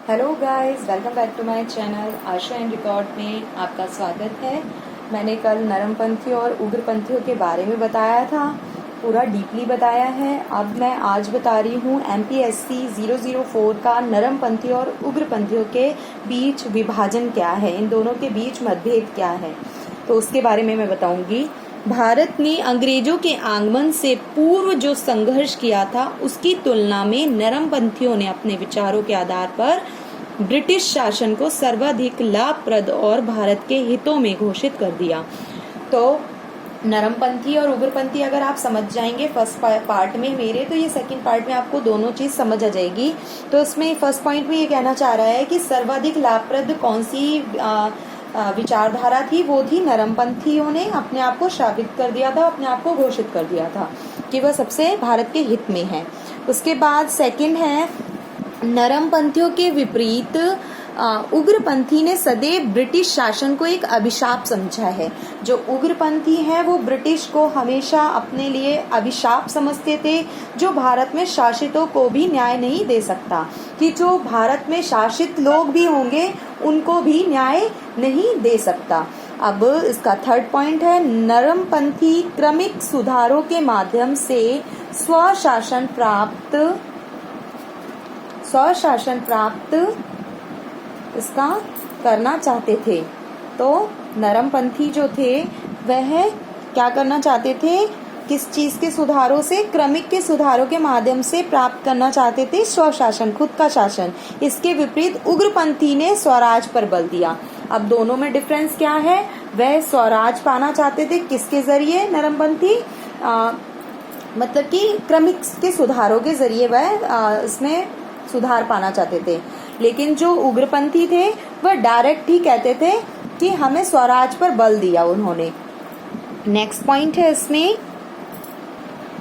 Hello guys, welcome back to my channel Asha and record में आपका स्वागत है। मैंने कल नरमपंथी और उग्रपंथियों के बारे में बताया था, पूरा डीपली बताया है। अब मैं आज बता रही हूँ MPSC 004 का नरमपंथी और उग्रपंथियों के बीच विभाजन क्या है, इन दोनों के बीच मतभेद क्या है, तो उसके बारे में मैं बताऊंगी। भारत ने अंग्रेजों के आगमन से पूर्व जो संघर्ष किया था उसकी तुलना में नरमपंथियों ने अपने विचारों के आधार पर ब्रिटिश शासन को सर्वाधिक लाभप्रद और भारत के हितों में घोषित कर दिया। तो नरमपंथी और उग्रपंथी अगर आप समझ जाएंगे फर्स्ट पार्ट में मेरे, तो ये सेकंड पार्ट में आपको दोनों चीज समझ आ जाएगी। तो इसमें फर्स्ट पॉइंट में ये कहना चाह रहा है कि सर्वाधिक लाभप्रद कौन सी विचारधारा थी, वो थी नरमपंथियों ने अपने आप को साबित कर दिया था, अपने आप को घोषित कर दिया था कि वह सबसे भारत के हित में है। उसके बाद सेकंड है, नरमपंथियों के विपरीत उग्रपंथी ने सदैव ब्रिटिश शासन को एक अभिशाप समझा है। जो उग्रपंथी है वो ब्रिटिश को हमेशा अपने लिए अभिशाप समझते थे, जो भारत में शासितों को भी न्याय नहीं दे सकता, कि जो भारत में शासित लोग भी होंगे उनको भी न्याय नहीं दे सकता। अब इसका थर्ड पॉइंट है, नरमपंथी क्रमिक सुधारों के माध्यम से स्वशासन प्राप्त इसका करना चाहते थे। तो नरमपंथी जो थे वह क्या करना चाहते थे, किस चीज के सुधारों से, क्रमिक के सुधारों के माध्यम से प्राप्त करना चाहते थे स्वशासन, खुद का शासन। इसके विपरीत उग्रपंथी ने स्वराज पर बल दिया। अब दोनों में डिफरेंस क्या है, वह स्वराज पाना चाहते थे किसके जरिए, नरमपंथी मतलब कि क्रमिक के सुधारों के जरिए वह इसमें सुधार पाना चाहते थे। लेकिन जो उग्रपंथी थे वह डायरेक्ट ही कहते थे कि हमें स्वराज पर बल दिया उन्होंने। नेक्स्ट पॉइंट है, इसमें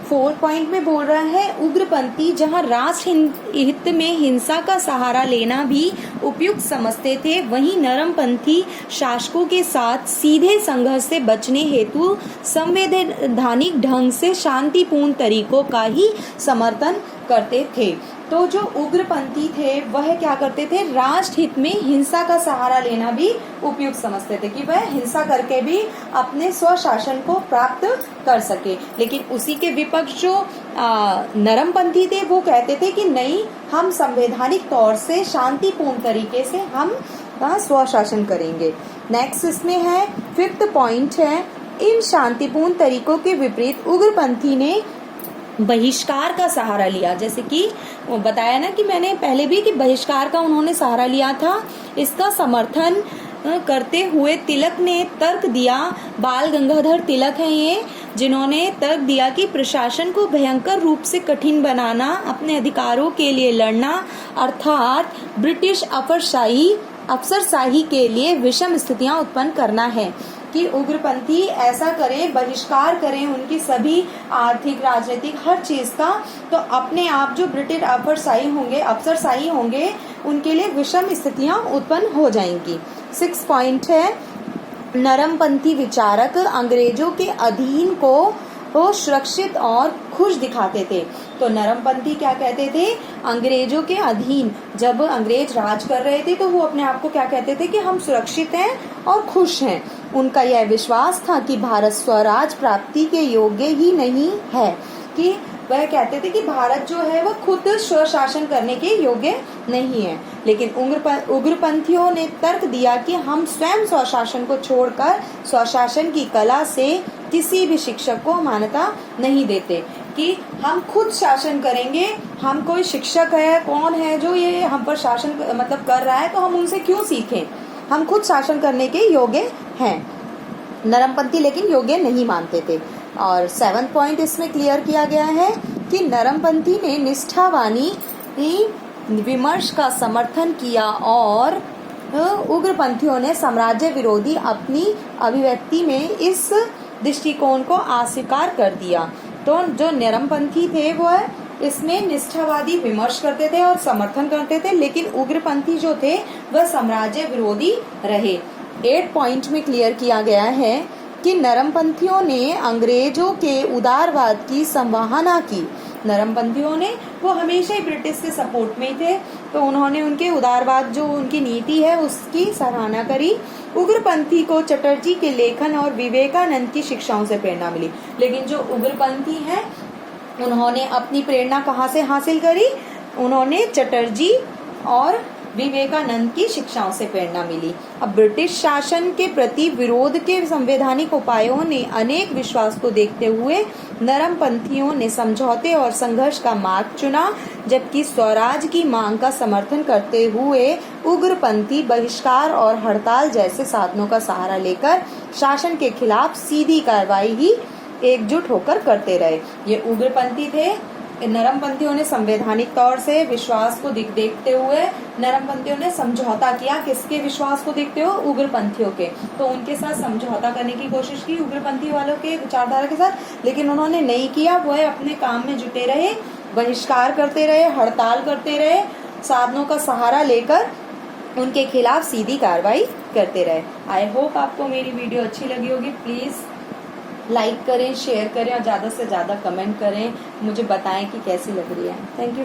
फोर्थ पॉइंट में बोल रहा है, उग्रपंथी जहां राष्ट्र हित में हिंसा का सहारा लेना भी उपयुक्त समझते थे, वहीं नरमपंथी शासकों के साथ सीधे संघर्ष से बचने हेतु संवैधानिक ढंग से शांतिपूर्ण तरीकों का ही समर्थन करते थे। तो जो उग्रपंथी थे वह क्या करते थे, राष्ट्र हित में हिंसा का सहारा लेना भी उपयुक्त समझते थे कि वह हिंसा करके भी अपने स्वशासन को प्राप्त कर सके। लेकिन उसी के विपक्ष जो नरमपंथी थे वो कहते थे कि नहीं, हम संवैधानिक तौर से शांतिपूर्ण तरीके से हम स्वशासन करेंगे। नेक्स्ट इसमें है, फिफ्थ पॉइंट है, इन शांतिपूर्ण तरीकों के विपरीत उग्रपंथी ने बहिष्कार का सहारा लिया। जैसे कि बताया ना कि मैंने पहले भी कि बहिष्कार का उन्होंने सहारा लिया था। इसका समर्थन करते हुए तिलक ने तर्क दिया, बाल गंगाधर तिलक हैं ये, जिन्होंने तर्क दिया कि प्रशासन को भयंकर रूप से कठिन बनाना, अपने अधिकारों के लिए लड़ना, अर्थात ब्रिटिश अफसरशाही के लिए विषम स्थितियां उत्पन्न करना है। कि उग्रपंथी ऐसा करें, बहिष्कार करें उनकी सभी आर्थिक, राजनीतिक, हर चीज का, तो अपने आप जो ब्रिटिश अफसरशाही होंगे उनके लिए विषम स्थितियां उत्पन्न हो जाएंगी। 6 पॉइंट है, नरमपंथी विचारक अंग्रेजों के अधीन को सुरक्षित और खुश दिखाते थे। तो नरमपंथी क्या कहते थे, अंग्रेजों के अधीन, जब अंग्रेज राज कर रहे थे तो वो अपने आप को क्या कहते थे कि हम सुरक्षित हैं और खुश हैं। उनका यह विश्वास था कि भारत स्वराज प्राप्ति के योग्य ही नहीं है, कि वह कहते थे कि भारत जो है वह खुद स्वशासन करने के योग्य नहीं है। लेकिन उग्रपंथियों ने तर्क दिया कि हम स्वयं स्वशासन को छोड़कर स्वशासन की कला से किसी भी शिक्षक को मान्यता नहीं देते, कि हम खुद शासन करेंगे। हम कोई शिक्षक है, कौन है जो ये हम पर शासन मतलब कर रहा है, तो हम उनसे क्यों सीखें, हम खुद शासन करने के योग्य हैं। नरमपंथी लेकिन योग्य नहीं मानते थे। और 7 पॉइंट इसमें क्लियर किया गया है कि नरमपंथी ने निष्ठावानी विमर्श का समर्थन किया और उग्रपंथियों ने साम्राज्य विरोधी अपनी अभिव्यक्ति में इस दृष्टिकोण को अस्वीकार कर दिया। तो जो नरमपंथी थे वह इसमें निष्ठावादी विमर्श करते थे और समर्थन करते थे, लेकिन उग्रपंथी जो थे वह साम्राज्य विरोधी रहे। 8 पॉइंट में क्लियर किया गया है कि नरमपंथियों ने अंग्रेजों के उदारवाद की संवाहना की नरमपंथियों ने, वो हमेशा ही ब्रिटिश के सपोर्ट में ही थे, तो उन्होंने उनके उदारवाद जो उनकी नीति है उसकी सराहना करी। उग्रपंथी को चटर्जी के लेखन और विवेकानंद की शिक्षाओं से प्रेरणा मिली। लेकिन जो उग्रपंथी हैं उन्होंने अपनी प्रेरणा कहाँ से हासिल करी? उन्होंने चटर्जी और विवेकानंद की शिक्षाओं से प्रेरणा मिली। अब ब्रिटिश शासन के प्रति विरोध के संवैधानिक उपायों ने अनेक विश्वास को देखते हुए नरमपंथियों ने समझौते और संघर्ष का मार्ग चुना, जबकि स्वराज की मांग का समर्थन करते हुए उग्रपंथी बहिष्कार और हड़ताल जैसे साधनों का सहारा लेकर शासन के खिलाफ सीधी कार्रवाई ही एकजुट होकर करते रहे। ये उग्रपंथी थे। नरमपंथियों ने संवैधानिक तौर से विश्वास को देखते हुए नरमपंथियों ने समझौता किया। किसके विश्वास को देखते हुए? उग्रपंथियों के। तो उनके साथ समझौता करने की कोशिश की उग्रपंथी वालों के विचारधारा के साथ, लेकिन उन्होंने नहीं किया। वह अपने काम में जुटे रहे, बहिष्कार करते रहे, हड़ताल करते रहे, साधनों का सहारा लेकर उनके खिलाफ सीधी कार्रवाई करते रहे। आई होप आपको मेरी वीडियो अच्छी लगी होगी। प्लीज लाइक करें, शेयर करें और ज़्यादा से ज़्यादा कमेंट करें, मुझे बताएं कि कैसी लग रही है। Thank you.